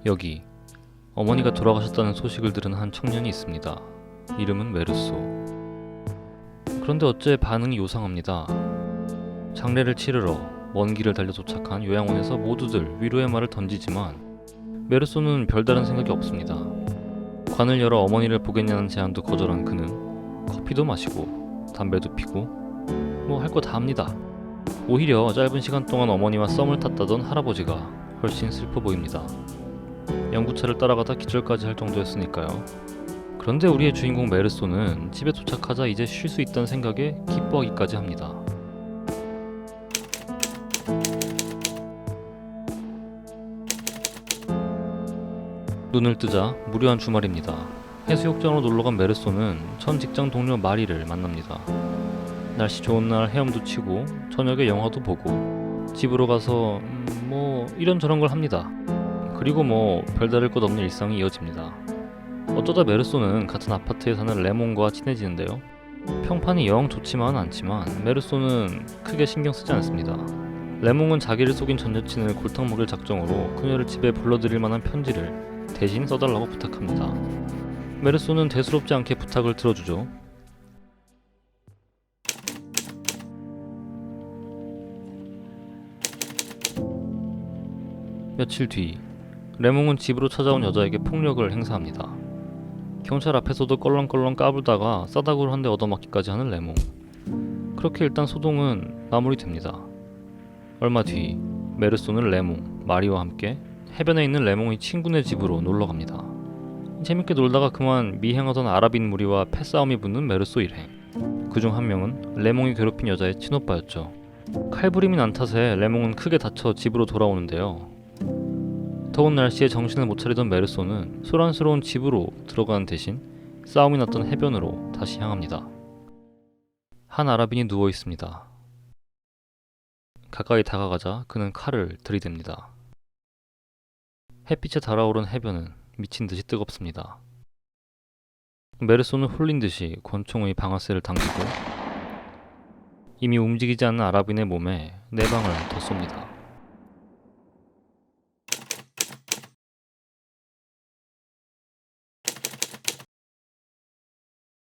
여기 어머니가 돌아가셨다는 소식을 들은 한 청년이 있습니다. 이름은 메르소. 그런데 어째 반응이 요상합니다. 장례를 치르러 먼 길을 달려 도착한 요양원에서 모두들 위로의 말을 던지지만 메르소는 별다른 생각이 없습니다. 관을 열어 어머니를 보겠냐는 제안도 거절한 그는 커피도 마시고 담배도 피고 뭐 할 거 다 합니다. 오히려 짧은 시간 동안 어머니와 썸을 탔다던 할아버지가 훨씬 슬퍼 보입니다. 연구차를 따라가다 기절까지 할 정도였으니까요. 그런데 우리의 주인공 메르소는 집에 도착하자 이제 쉴 수 있다는 생각에 기뻐하기까지 합니다. 눈을 뜨자 무료한 주말입니다. 해수욕장으로 놀러간 메르소는 전 직장 동료 마리를 만납니다. 날씨 좋은 날 헤엄도 치고 저녁에 영화도 보고 집으로 가서 뭐 이런저런 걸 합니다. 그리고 뭐 별다를 것 없는 일상이 이어집니다. 어쩌다 메르소는 같은 아파트에 사는 레몬과 친해지는데요. 평판이 영 좋지만은 않지만 메르소는 크게 신경 쓰지 않습니다. 레몬은 자기를 속인 전 여친을 골탕 먹일 작정으로 그녀를 집에 불러들일 만한 편지를 대신 써달라고 부탁합니다. 메르소는 대수롭지 않게 부탁을 들어주죠. 며칠 뒤 레몽은 집으로 찾아온 여자에게 폭력을 행사합니다. 경찰 앞에서도 껄렁껄렁 까불다가 싸다구를 한 대 얻어맞기까지 하는 레몽. 그렇게 일단 소동은 마무리됩니다. 얼마 뒤 메르소는 레몽, 마리와 함께 해변에 있는 레몽의 친구네 집으로 놀러갑니다. 재밌게 놀다가 그만 미행하던 아랍인 무리와 패싸움이 붙는 메르소 일행. 그중 한 명은 레몽이 괴롭힌 여자의 친오빠였죠. 칼부림이 난 탓에 레몽은 크게 다쳐 집으로 돌아오는데요. 더운 날씨에 정신을 못 차리던 메르소는 소란스러운 집으로 들어가는 대신 싸움이 났던 해변으로 다시 향합니다. 한 아랍인이 누워 있습니다. 가까이 다가가자 그는 칼을 들이댑니다. 햇빛에 달아오른 해변은 미친 듯이 뜨겁습니다. 메르소는 홀린 듯이 권총의 방아쇠를 당기고 이미 움직이지 않는 아랍인의 몸에 네 방을 더 쏩니다.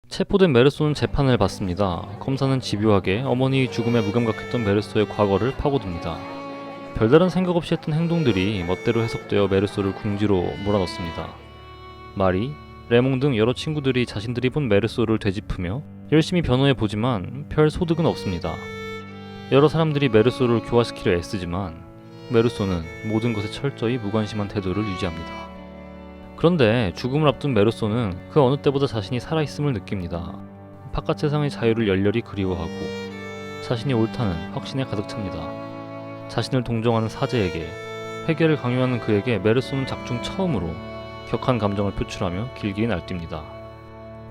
체포된 메르소는 재판을 받습니다. 검사는 집요하게 어머니의 죽음에 무감각했던 메르소의 과거를 파고듭니다. 별다른 생각 없이 했던 행동들이 멋대로 해석되어 메르소를 궁지로 몰아넣습니다. 마리, 레몽 등 여러 친구들이 자신들이 본 메르소를 되짚으며 열심히 변호해보지만 별 소득은 없습니다. 여러 사람들이 메르소를 교화시키려 애쓰지만 메르소는 모든 것에 철저히 무관심한 태도를 유지합니다. 그런데 죽음을 앞둔 메르소는 그 어느 때보다 자신이 살아있음을 느낍니다. 바깥 세상의 자유를 열렬히 그리워하고 자신이 옳다는 확신에 가득 찹니다. 자신을 동정하는 사제에게 회개를 강요하는 그에게 메르소는 작중 처음으로 격한 감정을 표출하며 길길이 날뜁니다.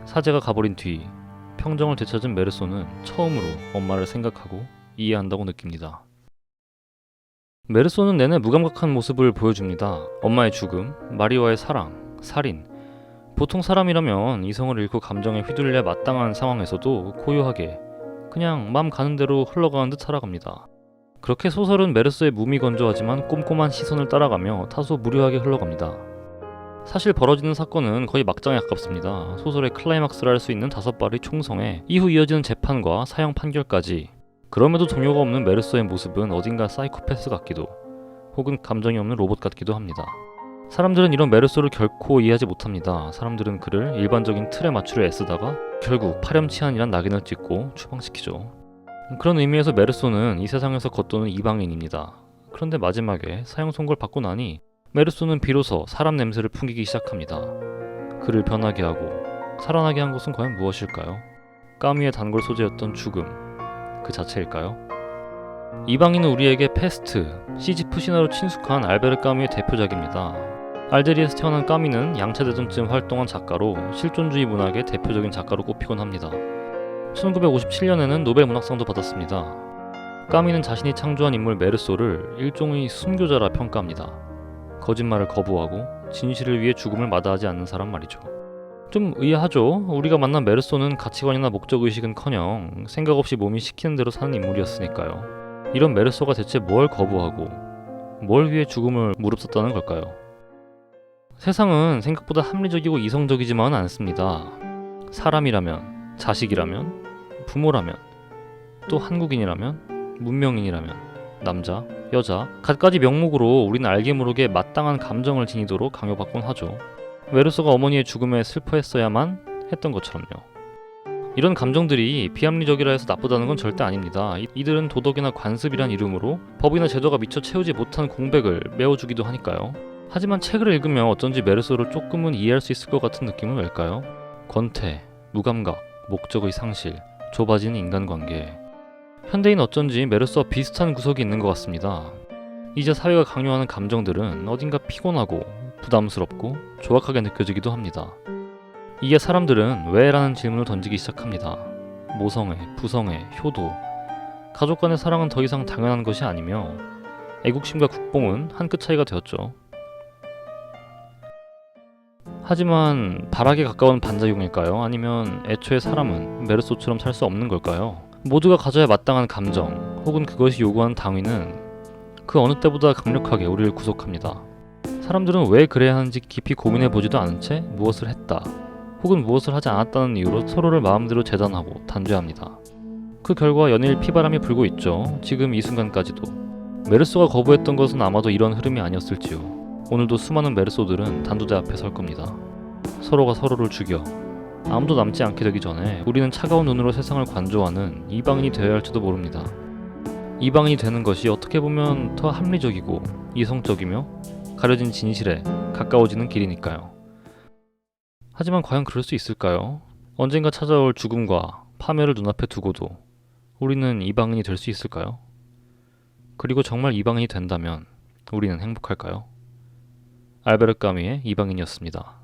사제가 가버린 뒤 평정을 되찾은 메르소는 처음으로 엄마를 생각하고 이해한다고 느낍니다. 메르소는 내내 무감각한 모습을 보여줍니다. 엄마의 죽음, 마리와의 사랑, 살인. 보통 사람이라면 이성을 잃고 감정에 휘둘려 마땅한 상황에서도 고요하게 그냥 맘 가는 대로 흘러가는 듯 살아갑니다. 그렇게 소설은 메르소의 무미건조하지만 꼼꼼한 시선을 따라가며 다소 무료하게 흘러갑니다. 사실 벌어지는 사건은 거의 막장에 가깝습니다. 소설의 클라이막스를 할 수 있는 5발의 총성에 이후 이어지는 재판과 사형 판결까지. 그럼에도 동요가 없는 메르소의 모습은 어딘가 사이코패스 같기도 혹은 감정이 없는 로봇 같기도 합니다. 사람들은 이런 메르소를 결코 이해하지 못합니다. 사람들은 그를 일반적인 틀에 맞추려 애쓰다가 결국 파렴치한이란 낙인을 찍고 추방시키죠. 그런 의미에서 메르소는 이 세상에서 겉도는 이방인입니다. 그런데 마지막에 사형 선고를 받고 나니 메르소는 비로소 사람 냄새를 풍기기 시작합니다. 그를 변하게 하고 살아나게 한 것은 과연 무엇일까요? 까미의 단골 소재였던 죽음 그 자체일까요? 이방인은 우리에게 페스트, 시지프 신화로 친숙한 알베르 까미의 대표작입니다. 알제리에서 태어난 까미는 양차대전쯤 활동한 작가로 실존주의 문학의 대표적인 작가로 꼽히곤 합니다. 1957년에는 노벨 문학상도 받았습니다. 까미는 자신이 창조한 인물 메르소를 일종의 순교자라 평가합니다. 거짓말을 거부하고 진실을 위해 죽음을 마다하지 않는 사람 말이죠. 좀 의아하죠? 우리가 만난 메르소는 가치관이나 목적의식은커녕 생각 없이 몸이 시키는 대로 사는 인물이었으니까요. 이런 메르소가 대체 뭘 거부하고 뭘 위해 죽음을 무릅썼다는 걸까요? 세상은 생각보다 합리적이고 이성적이지만은 않습니다. 사람이라면, 자식이라면, 부모라면, 또 한국인이라면, 문명인이라면, 남자, 여자, 갖가지 명목으로 우리는 알게 모르게 마땅한 감정을 지니도록 강요받곤 하죠. 메르소가 어머니의 죽음에 슬퍼했어야만 했던 것처럼요. 이런 감정들이 비합리적이라 해서 나쁘다는 건 절대 아닙니다. 이들은 도덕이나 관습이란 이름으로 법이나 제도가 미처 채우지 못한 공백을 메워주기도 하니까요. 하지만 책을 읽으면 어쩐지 메르소를 조금은 이해할 수 있을 것 같은 느낌은 왜일까요? 권태, 무감각, 목적의 상실, 좁아지는 인간관계. 현대인 어쩐지 메르소와 비슷한 구석이 있는 것 같습니다. 이제 사회가 강요하는 감정들은 어딘가 피곤하고 부담스럽고 조악하게 느껴지기도 합니다. 이게 사람들은 왜? 라는 질문을 던지기 시작합니다. 모성애, 부성애, 효도, 가족 간의 사랑은 더 이상 당연한 것이 아니며 애국심과 국뽕은 한 끗 차이가 되었죠. 하지만 발악에 가까운 반작용일까요? 아니면 애초에 사람은 메르소처럼 살 수 없는 걸까요? 모두가 가져야 마땅한 감정 혹은 그것이 요구하는 당위는 그 어느 때보다 강력하게 우리를 구속합니다. 사람들은 왜 그래야 하는지 깊이 고민해보지도 않은 채 무엇을 했다 혹은 무엇을 하지 않았다는 이유로 서로를 마음대로 재단하고 단죄합니다. 그 결과 연일 피바람이 불고 있죠. 지금 이 순간까지도. 메르소가 거부했던 것은 아마도 이런 흐름이 아니었을지요. 오늘도 수많은 메르소들은 단두대 앞에 설 겁니다. 서로가 서로를 죽여 아무도 남지 않게 되기 전에 우리는 차가운 눈으로 세상을 관조하는 이방인이 되어야 할지도 모릅니다. 이방인이 되는 것이 어떻게 보면 더 합리적이고 이성적이며 가려진 진실에 가까워지는 길이니까요. 하지만 과연 그럴 수 있을까요? 언젠가 찾아올 죽음과 파멸을 눈앞에 두고도 우리는 이방인이 될 수 있을까요? 그리고 정말 이방인이 된다면 우리는 행복할까요? 알베르 까뮈의 이방인이었습니다.